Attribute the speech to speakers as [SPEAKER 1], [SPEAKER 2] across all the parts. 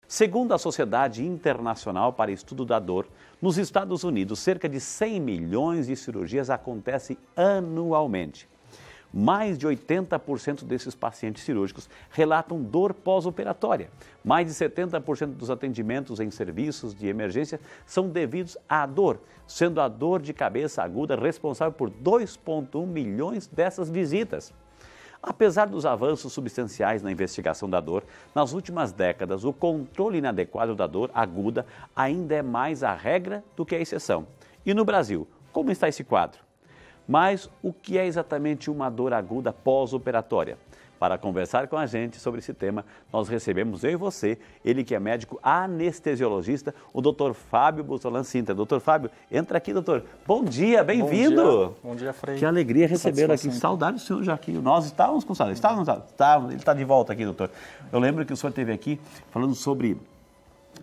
[SPEAKER 1] Segundo a Sociedade Internacional para Estudo da Dor, nos Estados Unidos, cerca de 100 milhões de cirurgias acontecem anualmente. Mais de 80% desses pacientes cirúrgicos relatam dor pós-operatória. Mais de 70% dos atendimentos em serviços de emergência são devidos à dor, sendo a dor de cabeça aguda responsável por 2,1 milhões dessas visitas. Apesar dos avanços substanciais na investigação da dor, nas últimas décadas o controle inadequado da dor aguda ainda é mais a regra do que a exceção. E no Brasil, como está esse quadro? Mas o que é exatamente uma dor aguda pós-operatória? Para conversar com a gente sobre esse tema, nós recebemos eu e você, ele que é médico anestesiologista, o Dr. Fábio Bussolan Sintra. Doutor Fábio, entra aqui, doutor. Bom dia, bem-vindo.
[SPEAKER 2] Bom dia, Frei.
[SPEAKER 1] Que alegria recebê-lo aqui. Saudade do senhor já aqui. Nós estávamos com saudade. Estávamos. Ele está de volta aqui, doutor. Eu lembro que o senhor esteve aqui falando sobre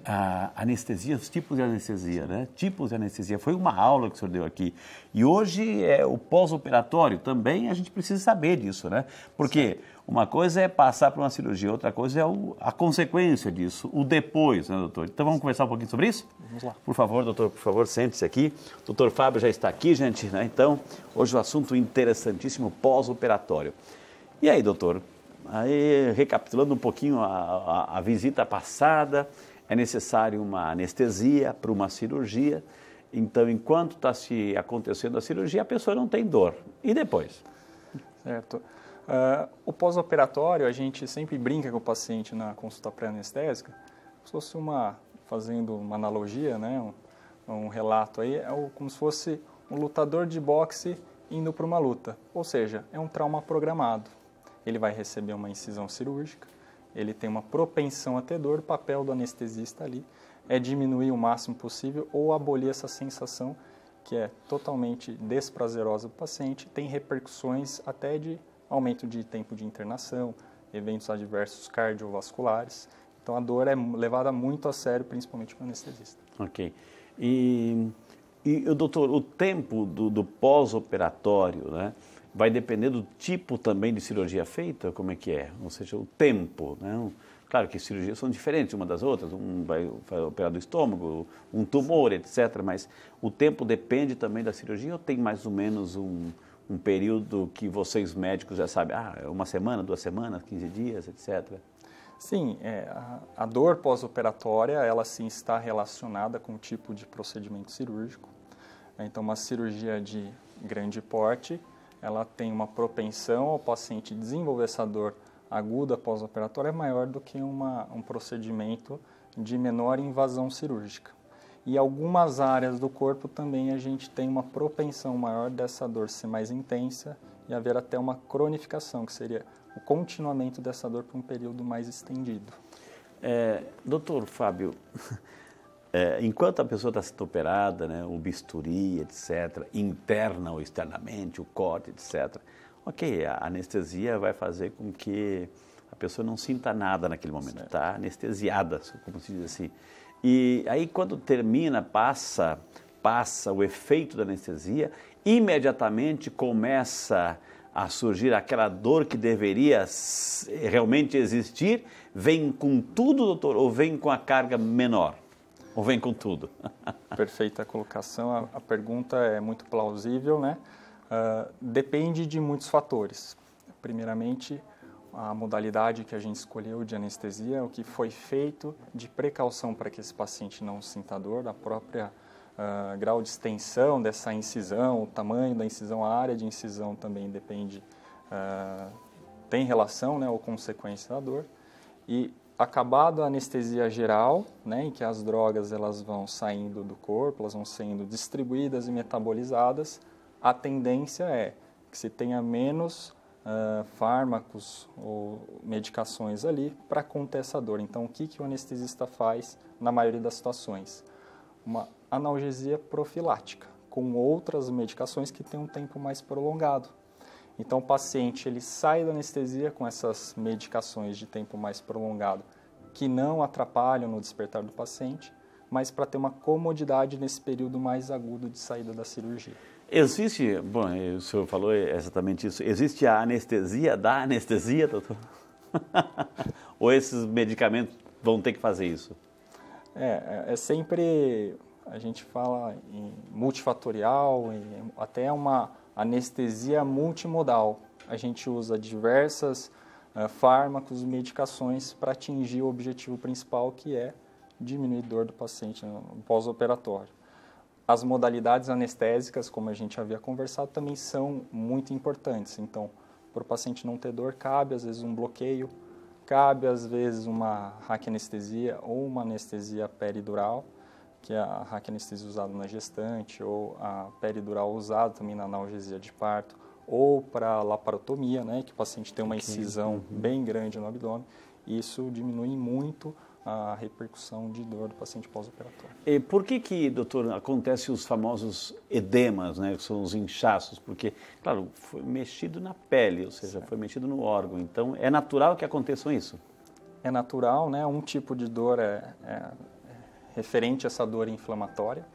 [SPEAKER 1] a anestesia, os tipos de anestesia, né? Tipos de anestesia. Foi uma aula que o senhor deu aqui. E hoje é o pós-operatório. Também a gente precisa saber disso, né? Porque uma coisa é passar por uma cirurgia, outra coisa é a consequência disso, o depois, né, doutor? Então vamos conversar um pouquinho sobre isso?
[SPEAKER 2] Vamos lá.
[SPEAKER 1] Por favor, doutor, por favor, sente-se aqui. O doutor Fábio já está aqui, gente, né? Então, hoje o assunto interessantíssimo, pós-operatório. E aí, doutor? Aí, recapitulando um pouquinho a visita passada, é necessário uma anestesia para uma cirurgia. Então, enquanto está se acontecendo a cirurgia, a pessoa não tem dor. E depois?
[SPEAKER 2] Certo. O pós-operatório, a gente sempre brinca com o paciente na consulta pré-anestésica, se fosse fazendo uma analogia, né, um relato aí, como se fosse um lutador de boxe indo para uma luta. Ou seja, é um trauma programado. Ele vai receber uma incisão cirúrgica, ele tem uma propensão a ter dor, o papel do anestesista ali é diminuir o máximo possível ou abolir essa sensação que é totalmente desprazerosa do paciente, tem repercussões até de aumento de tempo de internação, eventos adversos cardiovasculares. Então a dor é levada muito a sério, principalmente pelo anestesista.
[SPEAKER 1] Ok. E doutor, o tempo do pós-operatório, né? Vai depender do tipo também de cirurgia feita, como é que é? Ou seja, o tempo, né? Claro que cirurgias são diferentes uma das outras, um vai operar do estômago, um tumor, etc. Mas o tempo depende também da cirurgia ou tem mais ou menos um período que vocês médicos já sabem, uma semana, 2 semanas, 15 dias, etc.
[SPEAKER 2] Sim, a dor pós-operatória, ela sim está relacionada com o tipo de procedimento cirúrgico. Então, uma cirurgia de grande porte, ela tem uma propensão ao paciente desenvolver essa dor aguda pós-operatória maior do que um procedimento de menor invasão cirúrgica. E algumas áreas do corpo também a gente tem uma propensão maior dessa dor ser mais intensa e haver até uma cronificação, que seria o continuamento dessa dor por um período mais estendido.
[SPEAKER 1] Doutor Fábio, enquanto a pessoa está sendo operada, né, o bisturi, etc., interna ou externamente, o corte, etc., ok, a anestesia vai fazer com que a pessoa não sinta nada naquele momento, está anestesiada, como se diz assim. E aí, quando termina, passa o efeito da anestesia, imediatamente começa a surgir aquela dor que deveria realmente existir. Vem com tudo, doutor, ou vem com a carga menor? Ou vem com tudo?
[SPEAKER 2] Perfeita a colocação, a pergunta é muito plausível, né? Depende de muitos fatores. Primeiramente, a modalidade que a gente escolheu de anestesia, o que foi feito de precaução para que esse paciente não sinta dor, a própria grau de extensão dessa incisão, o tamanho da incisão, a área de incisão também depende, tem relação, né, ou consequência da dor. E acabado a anestesia geral, né, em que as drogas elas vão saindo do corpo, elas vão sendo distribuídas e metabolizadas, a tendência é que se tenha menos fármacos ou medicações ali para conter essa dor. Então, o que o anestesista faz na maioria das situações? Uma analgesia profilática, com outras medicações que têm um tempo mais prolongado. Então, o paciente ele sai da anestesia com essas medicações de tempo mais prolongado, que não atrapalham no despertar do paciente, mas para ter uma comodidade nesse período mais agudo de saída da cirurgia.
[SPEAKER 1] Existe, bom, o senhor falou exatamente isso, existe a anestesia da anestesia, doutor? Ou esses medicamentos vão ter que fazer isso?
[SPEAKER 2] É sempre, a gente fala em multifatorial, até uma anestesia multimodal. A gente usa diversas fármacos e medicações para atingir o objetivo principal, que é diminuir a dor do paciente no pós-operatório. As modalidades anestésicas, como a gente havia conversado, também são muito importantes. Então, para o paciente não ter dor, cabe às vezes um bloqueio, cabe às vezes uma raquianestesia ou uma anestesia peridural, que é a raquianestesia usada na gestante, ou a peridural usada também na analgesia de parto, ou para laparotomia, né, que o paciente tem uma incisão bem grande no abdômen. Isso diminui muito a repercussão de dor do paciente pós-operatório.
[SPEAKER 1] E por que, doutor, acontece os famosos edemas, né, que são os inchaços? Porque, claro, foi mexido na pele, ou seja, foi mexido no órgão. Então, é natural que aconteça isso?
[SPEAKER 2] É natural, né? Um tipo de dor é referente a essa dor inflamatória.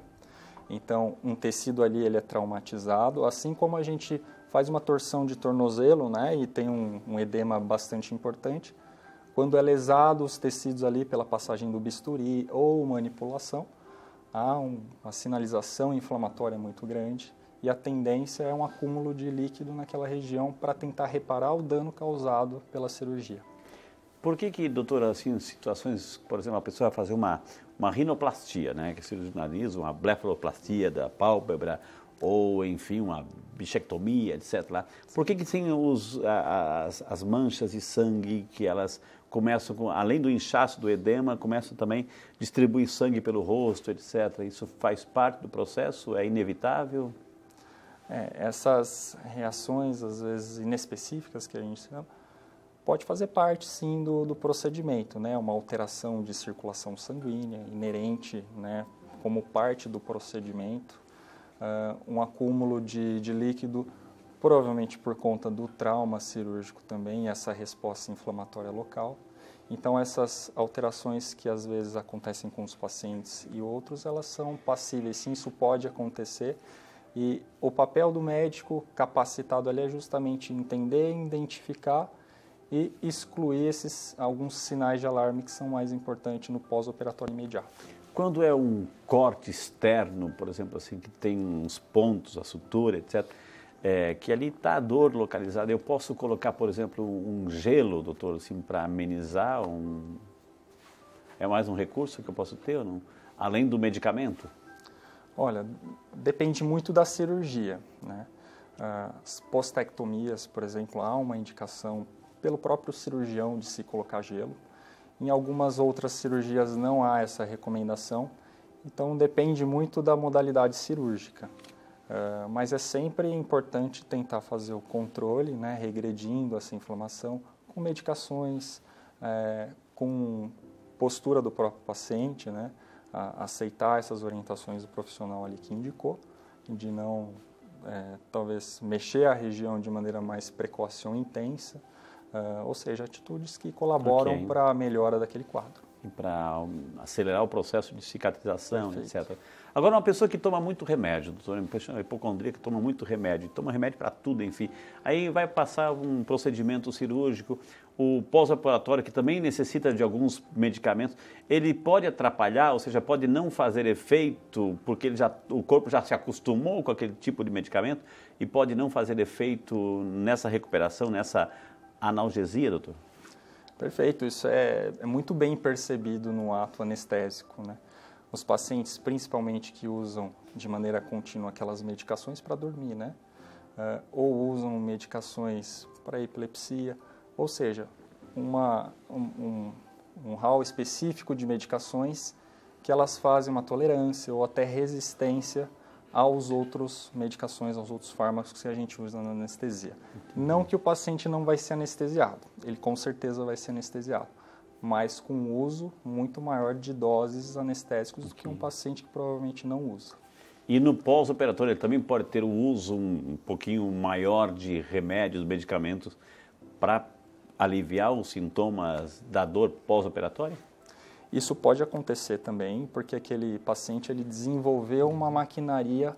[SPEAKER 2] Então, um tecido ali ele é traumatizado, assim como a gente faz uma torção de tornozelo, né, e tem um edema bastante importante. Quando é lesado os tecidos ali pela passagem do bisturi ou manipulação, há uma sinalização inflamatória muito grande e a tendência é um acúmulo de líquido naquela região para tentar reparar o dano causado pela cirurgia.
[SPEAKER 1] Por que, doutor, assim, situações, por exemplo, a pessoa vai fazer uma rinoplastia, né, que é cirurgia do nariz, uma blefaroplastia da pálpebra, ou, enfim, uma bichectomia, etc. Lá. Por que tem as manchas de sangue que elas começam, além do inchaço, do edema, começam também a distribuir sangue pelo rosto, etc. Isso faz parte do processo? É inevitável?
[SPEAKER 2] Essas reações, às vezes, inespecíficas que a gente chama, pode fazer parte, sim, do procedimento, né? Uma alteração de circulação sanguínea inerente, né, como parte do procedimento. Um acúmulo de líquido, provavelmente por conta do trauma cirúrgico também, essa resposta inflamatória local. Então, essas alterações que às vezes acontecem com os pacientes e outros, elas são passíveis, sim, isso pode acontecer. E o papel do médico capacitado ali é justamente entender, identificar e excluir alguns sinais de alarme que são mais importantes no pós-operatório imediato.
[SPEAKER 1] Quando é um corte externo, por exemplo, assim, que tem uns pontos, a sutura, etc., que ali está a dor localizada, eu posso colocar, por exemplo, um gelo, doutor, assim, para amenizar? É mais um recurso que eu posso ter ou não? Além do medicamento?
[SPEAKER 2] Olha, depende muito da cirurgia, né? As postectomias, por exemplo, há uma indicação pelo próprio cirurgião de se colocar gelo. Em algumas outras cirurgias não há essa recomendação, então depende muito da modalidade cirúrgica. Mas é sempre importante tentar fazer o controle, né, regredindo essa inflamação, com medicações, com postura do próprio paciente, né, aceitar essas orientações do profissional ali que indicou, de não, talvez, mexer a região de maneira mais precoce ou intensa, ou seja, atitudes que colaboram para a melhora daquele quadro.
[SPEAKER 1] E para acelerar o processo de cicatrização,
[SPEAKER 2] Perfeito.
[SPEAKER 1] etc. Agora, uma pessoa que toma muito remédio, doutor, uma hipocondríaca que toma muito remédio, toma remédio para tudo, enfim, aí vai passar um procedimento cirúrgico, o pós-operatório, que também necessita de alguns medicamentos, ele pode atrapalhar, ou seja, pode não fazer efeito, porque o corpo já se acostumou com aquele tipo de medicamento e pode não fazer efeito nessa recuperação, nessa analgesia, doutor?
[SPEAKER 2] Perfeito, isso é muito bem percebido no ato anestésico, né? Os pacientes, principalmente que usam de maneira contínua aquelas medicações para dormir, né? Ou usam medicações para epilepsia, ou seja, um hall específico de medicações que elas fazem uma tolerância ou até resistência aos outros medicações, aos outros fármacos que a gente usa na anestesia. Não que o paciente não vai ser anestesiado, ele com certeza vai ser anestesiado, mas com uso muito maior de doses anestésicos do que um paciente que provavelmente não usa.
[SPEAKER 1] E no pós-operatório ele também pode ter o uso um pouquinho maior de remédios, medicamentos, para aliviar os sintomas da dor pós-operatória?
[SPEAKER 2] Isso pode acontecer também, porque aquele paciente ele desenvolveu uma maquinaria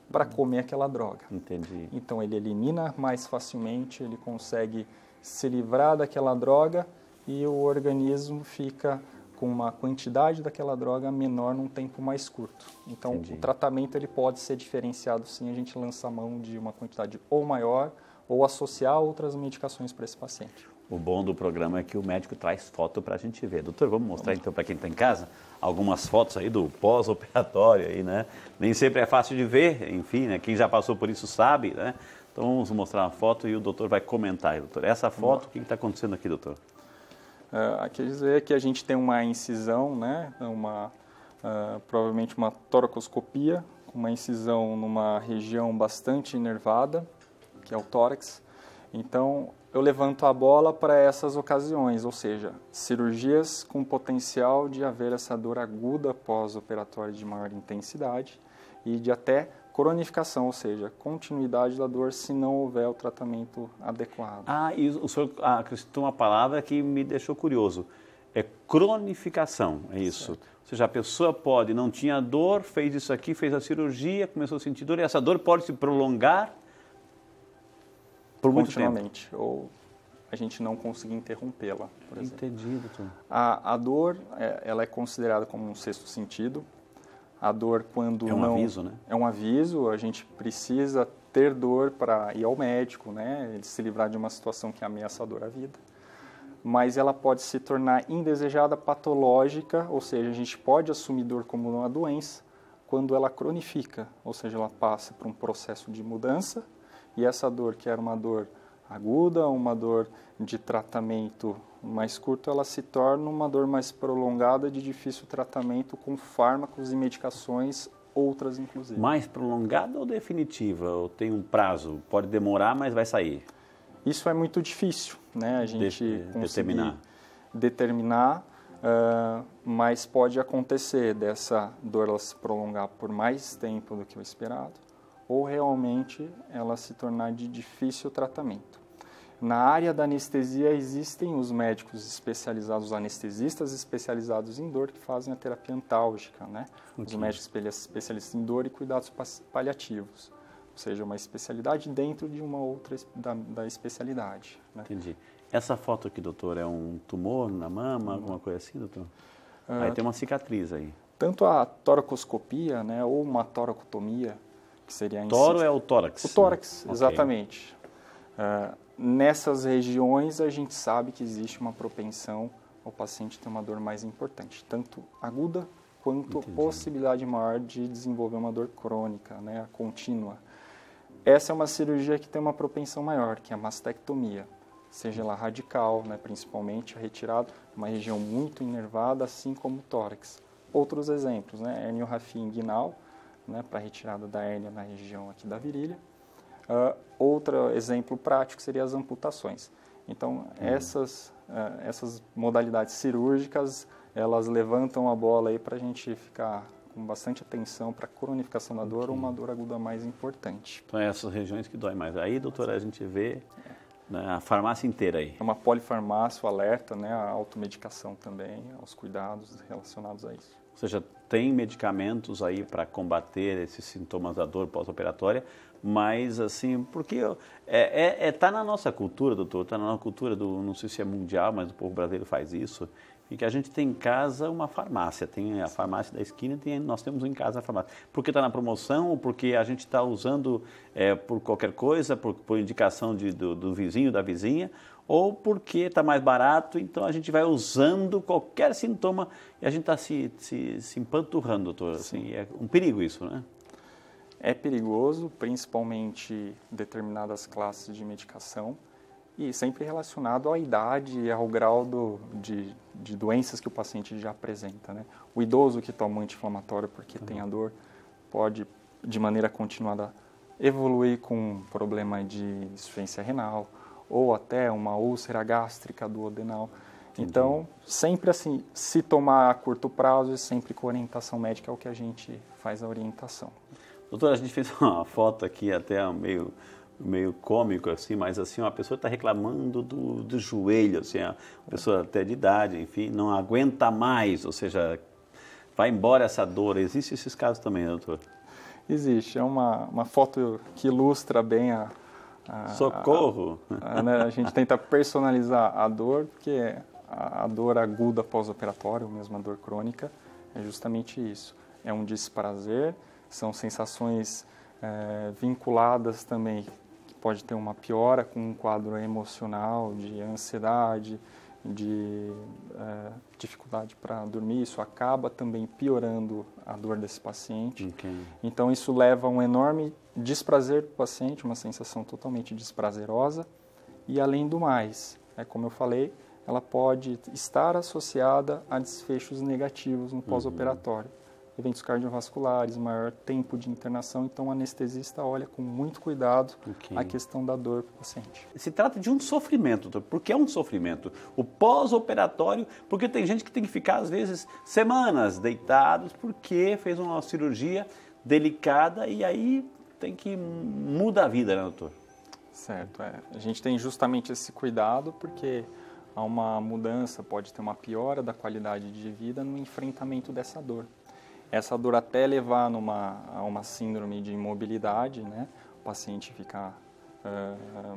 [SPEAKER 2] para comer aquela droga.
[SPEAKER 1] Entendi.
[SPEAKER 2] Então ele elimina mais facilmente, ele consegue se livrar daquela droga e o organismo fica com uma quantidade daquela droga menor num tempo mais curto. Então,
[SPEAKER 1] Entendi.
[SPEAKER 2] O tratamento ele pode ser diferenciado sim, a gente lança a mão de uma quantidade ou maior ou associar outras medicações para esse paciente.
[SPEAKER 1] O bom do programa é que o médico traz foto para a gente ver. Doutor, vamos mostrar então para quem está em casa algumas fotos aí do pós-operatório aí, né? Nem sempre é fácil de ver, enfim, né? Quem já passou por isso sabe, né? Então vamos mostrar uma foto e o doutor vai comentar aí, doutor. Essa foto, o que está acontecendo aqui, doutor?
[SPEAKER 2] Quer dizer que a gente tem uma incisão, né? Provavelmente uma toracoscopia, com uma incisão numa região bastante inervada, que é o tórax. Então, eu levanto a bola para essas ocasiões, ou seja, cirurgias com potencial de haver essa dor aguda pós-operatória de maior intensidade e de até cronificação, ou seja, continuidade da dor se não houver o tratamento adequado.
[SPEAKER 1] E o senhor acrescentou uma palavra que me deixou curioso. É cronificação, é isso. Certo. Ou seja, a pessoa não tinha dor, fez isso aqui, fez a cirurgia, começou a sentir dor, e essa dor pode se prolongar por muito
[SPEAKER 2] continuamente, tempo. Ou a gente não conseguir interrompê-la, por exemplo.
[SPEAKER 1] Entendi, doutor.
[SPEAKER 2] A dor, ela é considerada como um sexto sentido. A dor quando
[SPEAKER 1] é um aviso, né?
[SPEAKER 2] É um aviso, a gente precisa ter dor para ir ao médico, né? Se livrar de uma situação que é ameaçadora à vida. Mas ela pode se tornar indesejada, patológica, ou seja, a gente pode assumir dor como uma doença quando ela cronifica, ou seja, ela passa por um processo de mudança. E essa dor, que era uma dor aguda, uma dor de tratamento mais curto, ela se torna uma dor mais prolongada de difícil tratamento com fármacos e medicações, outras inclusive.
[SPEAKER 1] Mais prolongada ou definitiva? Ou tem um prazo? Pode demorar, mas vai sair?
[SPEAKER 2] Isso é muito difícil, né? A gente determinar, mas pode acontecer dessa dor ela se prolongar por mais tempo do que o esperado, ou realmente ela se tornar de difícil tratamento. Na área da anestesia existem os médicos especializados, os anestesistas especializados em dor que fazem a terapia antálgica, né? Okay. Os médicos especialistas em dor e cuidados paliativos, ou seja, uma especialidade dentro de uma outra da especialidade. Né?
[SPEAKER 1] Entendi. Essa foto aqui, doutor, é um tumor na mama, alguma coisa assim, doutor? Aí tem uma cicatriz aí.
[SPEAKER 2] Tanto a toracoscopia, né, ou uma toracotomia, que seria...
[SPEAKER 1] Toro é o tórax?
[SPEAKER 2] O tórax, né? Exatamente. Okay. Nessas regiões a gente sabe que existe uma propensão ao paciente ter uma dor mais importante, tanto aguda quanto possibilidade maior de desenvolver uma dor crônica, né, contínua. Essa é uma cirurgia que tem uma propensão maior, que é a mastectomia, seja ela radical, né, principalmente a retirada de uma região muito inervada, assim como o tórax. Outros exemplos, né, herniorrafia inguinal, né, para retirada da hérnia na região aqui da virilha. Outro exemplo prático seria as amputações. Então, essas modalidades cirúrgicas, elas levantam a bola aí para a gente ficar com bastante atenção para a cronificação da dor ou uma dor aguda mais importante.
[SPEAKER 1] Então, essas regiões que dói mais. Aí, doutora, a gente vê né, a farmácia inteira aí.
[SPEAKER 2] É uma polifarmácia, o alerta, né, a automedicação também, aos cuidados relacionados a isso.
[SPEAKER 1] Ou seja, tem medicamentos aí para combater esses sintomas da dor pós-operatória, mas assim, porque tá na nossa cultura, doutor, está na nossa cultura, não sei se é mundial, mas o povo brasileiro faz isso, e que a gente tem em casa uma farmácia, tem a farmácia da esquina, nós temos em casa a farmácia. Porque está na promoção, ou porque a gente está usando por qualquer coisa, por indicação do vizinho, da vizinha, ou porque está mais barato, então a gente vai usando qualquer sintoma e a gente está se empanturrando, doutor. Assim, é um perigo isso, né?
[SPEAKER 2] É perigoso, principalmente determinadas classes de medicação e sempre relacionado à idade e ao grau de doenças que o paciente já apresenta, né? O idoso que toma anti-inflamatório porque tem a dor pode, de maneira continuada, evoluir com um problema de insuficiência renal, ou até uma úlcera gástrica duodenal. Então, sempre assim, se tomar a curto prazo e sempre com orientação médica é o que a gente faz a orientação.
[SPEAKER 1] Doutor, a gente fez uma foto aqui até meio cômico, assim, mas assim, uma pessoa está reclamando do joelho, assim, uma pessoa até de idade, enfim, não aguenta mais, ou seja, vai embora essa dor. Existem esses casos também, né, doutor?
[SPEAKER 2] Existe, é uma foto que ilustra bem
[SPEAKER 1] socorro!
[SPEAKER 2] Né, a gente tenta personalizar a dor, porque a dor aguda pós-operatória, ou mesmo a dor crônica, é justamente isso. É um desprazer, são sensações vinculadas também, que pode ter uma piora com um quadro emocional, de ansiedade, de dificuldade para dormir. Isso acaba também piorando a dor desse paciente.
[SPEAKER 1] Okay.
[SPEAKER 2] Então, isso leva a um enorme desprazer do paciente, uma sensação totalmente desprazerosa. E, além do mais, como eu falei, ela pode estar associada a desfechos negativos no pós-operatório. Eventos cardiovasculares, maior tempo de internação, então o anestesista olha com muito cuidado a questão da dor para o paciente.
[SPEAKER 1] Se trata de um sofrimento, doutor. Por que é um sofrimento? O pós-operatório, porque tem gente que tem que ficar, às vezes, semanas deitados porque fez uma cirurgia delicada e aí tem que mudar a vida, né, doutor?
[SPEAKER 2] Certo, a gente tem justamente esse cuidado porque há uma mudança, pode ter uma piora da qualidade de vida no enfrentamento dessa dor. Essa dor até levar a uma síndrome de imobilidade, né? O paciente ficar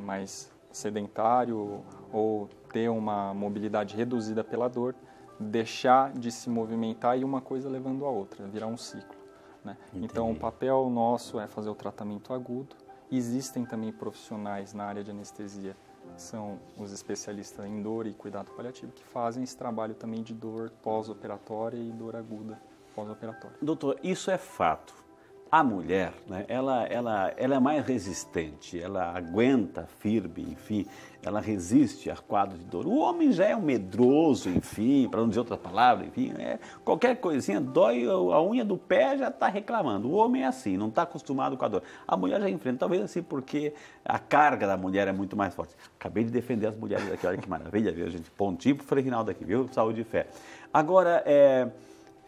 [SPEAKER 2] mais sedentário ou ter uma mobilidade reduzida pela dor, deixar de se movimentar e uma coisa levando a outra, virar um ciclo, né? Então, o papel nosso é fazer o tratamento agudo. Existem também profissionais na área de anestesia, que são os especialistas em dor e cuidado paliativo, que fazem esse trabalho também de dor pós-operatória e dor aguda pós-operatório.
[SPEAKER 1] Doutor, isso é fato. A mulher, né, ela é mais resistente, ela aguenta firme, enfim, ela resiste a quadros de dor. O homem já é um medroso, enfim, para não dizer outra palavra, enfim, qualquer coisinha, dói a unha do pé, já está reclamando. O homem é assim, não está acostumado com a dor. A mulher já enfrenta, talvez assim, porque a carga da mulher é muito mais forte. Acabei de defender as mulheres aqui, olha que maravilha, viu, gente? Pontinho pro Frei Rinaldo aqui, viu? Saúde e fé. Agora,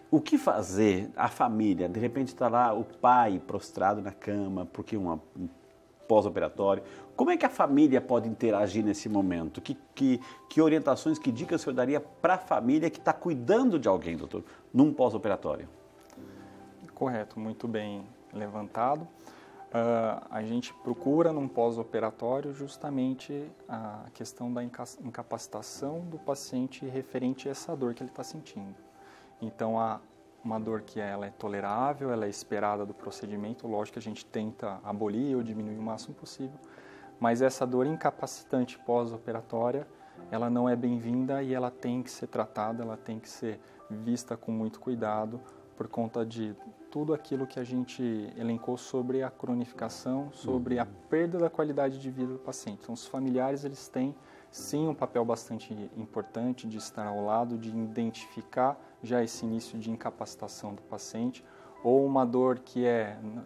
[SPEAKER 1] o que fazer? A família, de repente está lá o pai prostrado na cama, porque um pós-operatório. Como é que a família pode interagir nesse momento? Que orientações, que dicas o senhor daria para a família que está cuidando de alguém, doutor, num pós-operatório?
[SPEAKER 2] Correto, muito bem levantado. A gente procura num pós-operatório justamente a questão da incapacitação do paciente referente a essa dor que ele está sentindo. Então, há uma dor que ela é tolerável, ela é esperada do procedimento, lógico que a gente tenta abolir ou diminuir o máximo possível, mas essa dor incapacitante pós-operatória, ela não é bem-vinda e ela tem que ser tratada, ela tem que ser vista com muito cuidado por conta de tudo aquilo que a gente elencou sobre a cronificação, sobre a perda da qualidade de vida do paciente. Então, os familiares, eles têm sim um papel bastante importante de estar ao lado, de identificar já esse início de incapacitação do paciente, ou uma dor que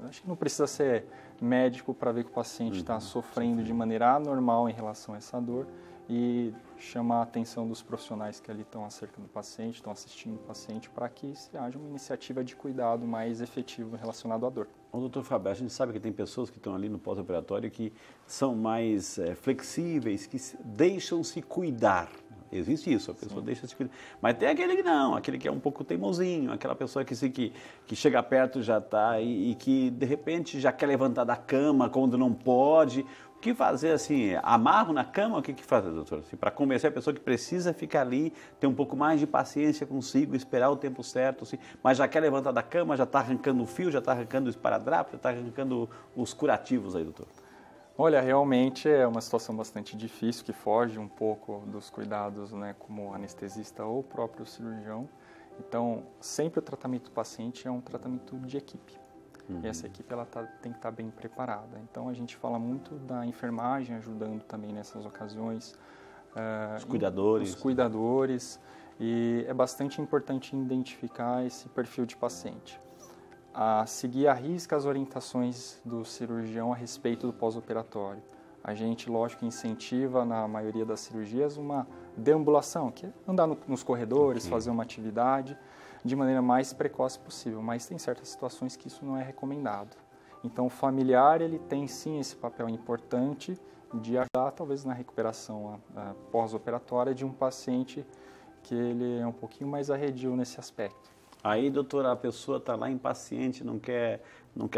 [SPEAKER 2] acho que não precisa ser médico para ver que o paciente está sofrendo de maneira anormal em relação a essa dor e chamar a atenção dos profissionais que ali estão acerca do paciente, estão assistindo o paciente, para que haja uma iniciativa de cuidado mais efetivo relacionado à dor.
[SPEAKER 1] Ô, doutor Fábio, a gente sabe que tem pessoas que estão ali no pós-operatório que são mais flexíveis, que deixam-se cuidar. Existe isso, a pessoa deixa se cuidar. Mas tem aquele que não, aquele que é um pouco teimosinho, aquela pessoa que chega perto já está e que de repente já quer levantar da cama quando não pode. O que fazer assim? Amarro na cama? O que fazer, doutor? Assim, para convencer a pessoa que precisa ficar ali, ter um pouco mais de paciência consigo, esperar o tempo certo, assim, mas já quer levantar da cama, já está arrancando o fio, já está arrancando o esparadrapo, já está arrancando os curativos aí, doutor.
[SPEAKER 2] Olha, realmente é uma situação bastante difícil, que foge um pouco dos cuidados, né, como anestesista ou próprio cirurgião. Então, sempre o tratamento do paciente é um tratamento de equipe. E essa equipe ela tem que estar bem preparada. Então, a gente fala muito da enfermagem ajudando também nessas ocasiões.
[SPEAKER 1] Os cuidadores.
[SPEAKER 2] Os cuidadores. E é bastante importante identificar esse perfil de paciente. A seguir à risca as orientações do cirurgião a respeito do pós-operatório. A gente, lógico, incentiva na maioria das cirurgias uma deambulação, que é andar nos corredores, fazer uma atividade de maneira mais precoce possível, mas tem certas situações que isso não é recomendado. Então, o familiar, ele tem sim esse papel importante de ajudar, talvez, na recuperação pós-operatória de um paciente que ele é um pouquinho mais arredio nesse aspecto.
[SPEAKER 1] Aí, doutora, a pessoa está lá impaciente, não quer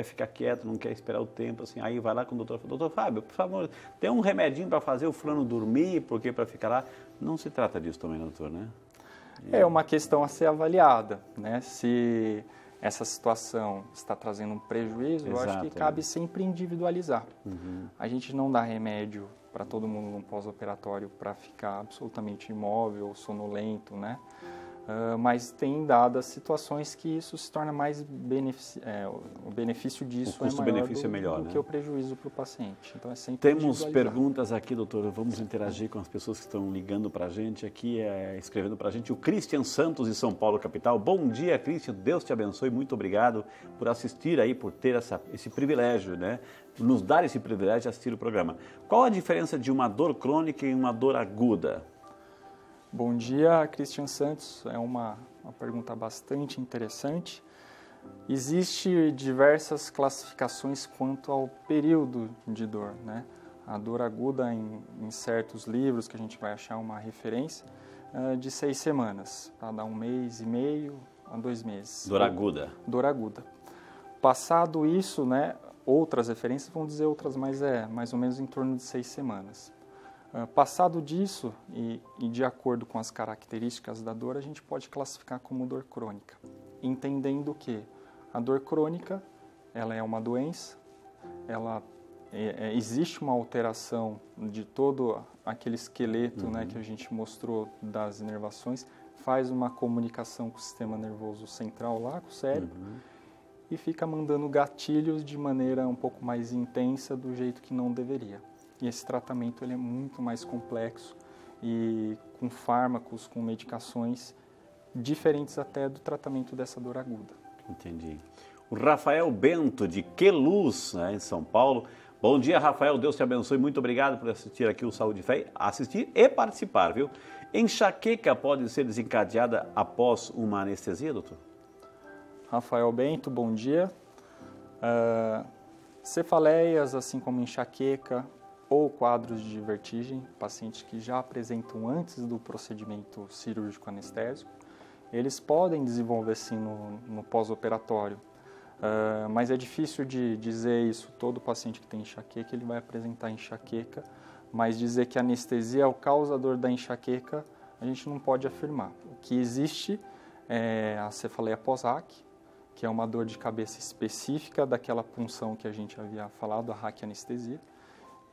[SPEAKER 1] ficar quieto, não quer esperar o tempo, assim, aí vai lá com o doutor, doutor Fábio, por favor, tem um remedinho para fazer o fulano dormir, porque para ficar lá, Não se trata disso também, doutor, né?
[SPEAKER 2] É uma questão a ser avaliada, né? Se essa situação está trazendo um prejuízo, eu acho que cabe sempre individualizar. A gente não dá remédio para todo mundo no pós-operatório para ficar absolutamente imóvel, sonolento, né? Mas tem dadas situações que isso se torna mais o benefício disso é maior do que o prejuízo para o paciente. Então é sempre
[SPEAKER 1] Temos perguntas aqui, doutor. Vamos interagir com as pessoas que estão ligando para a gente aqui, escrevendo para a gente. O Christian Santos, de São Paulo, capital. Bom dia, Christian. Deus te abençoe. Muito obrigado por assistir aí, por ter esse privilégio, né? Nos dar esse privilégio de assistir o programa. Qual a diferença de uma dor crônica e uma dor aguda?
[SPEAKER 2] Bom dia, Christian Santos. É uma pergunta bastante interessante. Existem diversas classificações quanto ao período de dor, né? A dor aguda, em certos livros que a gente vai achar uma referência, de 6 semanas, para dar 1 mês e meio a 2 meses.
[SPEAKER 1] Dor aguda.
[SPEAKER 2] Dor aguda. Passado isso, né, outras referências vão dizer outras, mas é mais ou menos em torno de 6 semanas. Passado disso, e de acordo com as características da dor, a gente pode classificar como dor crônica, entendendo que a dor crônica, ela é uma doença, existe uma alteração de todo aquele esqueleto, né, que a gente mostrou das inervações, faz uma comunicação com o sistema nervoso central lá, com o cérebro, e fica mandando gatilhos de maneira um pouco mais intensa do jeito que não deveria. E esse tratamento ele é muito mais complexo e com fármacos, com medicações diferentes até do tratamento dessa dor aguda.
[SPEAKER 1] Entendi. O Rafael Bento, de Queluz, né, em São Paulo. Bom dia, Rafael. Deus te abençoe. Muito obrigado por assistir aqui o Saúde e Fé. Assistir e participar, viu? Enxaqueca pode ser desencadeada após uma anestesia, doutor?
[SPEAKER 2] Rafael Bento, bom dia. Cefaleias, assim como enxaqueca, ou quadros de vertigem, pacientes que já apresentam antes do procedimento cirúrgico anestésico, eles podem desenvolver sim no pós-operatório, mas é difícil de dizer isso. Todo paciente que tem enxaqueca, ele vai apresentar enxaqueca, mas dizer que a anestesia é o causador da enxaqueca, a gente não pode afirmar. O que existe é a cefaleia pós-RAC, que é uma dor de cabeça específica daquela punção que a gente havia falado, a raquianestesia,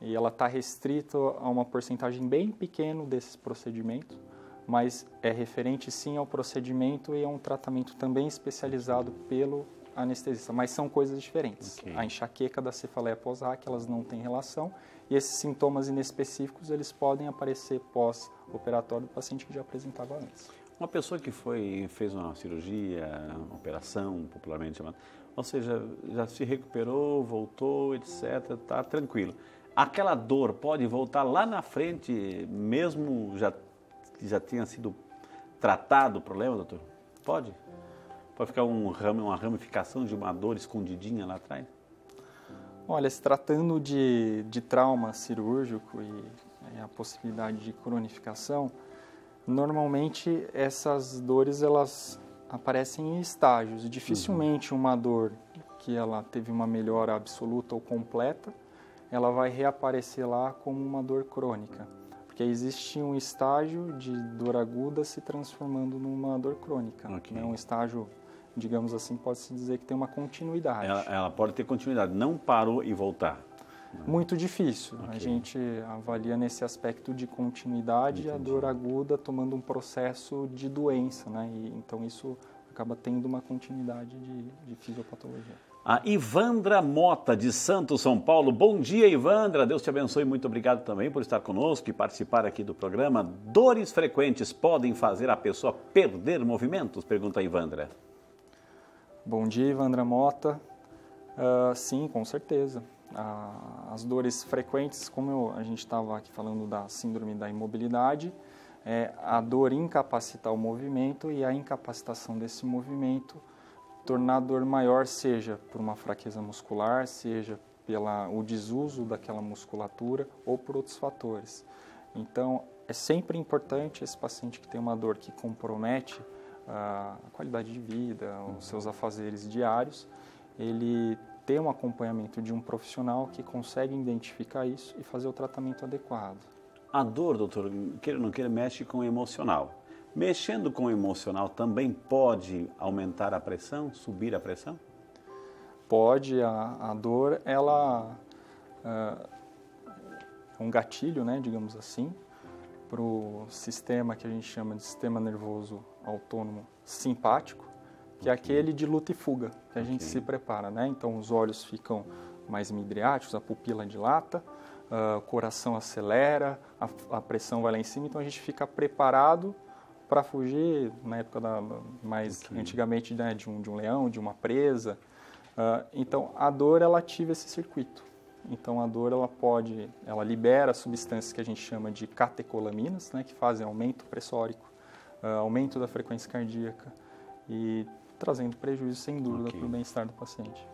[SPEAKER 2] e ela está restrita a uma porcentagem bem pequena desses procedimentos, mas é referente sim ao procedimento e é um tratamento também especializado pelo anestesista, mas são coisas diferentes. Okay. A enxaqueca da cefaleia pós-RAC, elas não têm relação, e esses sintomas inespecíficos, eles podem aparecer pós-operatório do paciente que já apresentava antes.
[SPEAKER 1] Uma pessoa que fez uma cirurgia, uma operação, popularmente chamada, ou seja, já se recuperou, voltou, etc., está tranquilo. Aquela dor pode voltar lá na frente, mesmo já tenha sido tratado o problema, doutor? Pode? Pode ficar uma ramificação de uma dor escondidinha lá atrás?
[SPEAKER 2] Olha, se tratando de trauma cirúrgico e a possibilidade de cronificação, normalmente essas dores elas aparecem em estágios. Dificilmente uma dor que ela teve uma melhora absoluta ou completa, ela vai reaparecer lá como uma dor crônica, porque existe um estágio de dor aguda se transformando numa dor crônica. Okay. Né? Um estágio, digamos assim, pode-se dizer que tem uma continuidade.
[SPEAKER 1] Ela pode ter continuidade, não parou e voltar.
[SPEAKER 2] Muito difícil. Okay. A gente avalia nesse aspecto de continuidade. Entendi. A dor aguda tomando um processo de doença, né? E, então isso acaba tendo uma continuidade de fisiopatologia.
[SPEAKER 1] A Ivandra Mota, de Santos, São Paulo. Bom dia, Ivandra. Deus te abençoe. Muito obrigado também por estar conosco e participar aqui do programa. Dores frequentes podem fazer a pessoa perder movimentos? Pergunta a Ivandra.
[SPEAKER 2] Bom dia, Ivandra Mota. Sim, com certeza. As dores frequentes, como a gente estava aqui falando da síndrome da imobilidade, a dor incapacitar o movimento e a incapacitação desse movimento tornar a dor maior, seja por uma fraqueza muscular, seja pelo desuso daquela musculatura ou por outros fatores. Então, é sempre importante esse paciente que tem uma dor que compromete a qualidade de vida, os seus afazeres diários, ele ter um acompanhamento de um profissional que consegue identificar isso e fazer o tratamento adequado.
[SPEAKER 1] A dor, doutor, queira ou não queira, mexe com o emocional. Mexendo com o emocional também pode aumentar a pressão, subir a pressão?
[SPEAKER 2] Pode, a dor, ela é um gatilho, né, digamos assim, para o sistema que a gente chama de sistema nervoso autônomo simpático, que é aquele de luta e fuga, que a gente se prepara, né? Então, os olhos ficam mais midriáticos, a pupila dilata, o coração acelera, a pressão vai lá em cima, então a gente fica preparado para fugir, na época mais antigamente, né, de um leão, de uma presa. Então, a dor, ela ativa esse circuito. Então, a dor, ela libera substâncias que a gente chama de catecolaminas, né, que fazem aumento pressórico, aumento da frequência cardíaca e trazendo prejuízo, sem dúvida, para o bem-estar do paciente.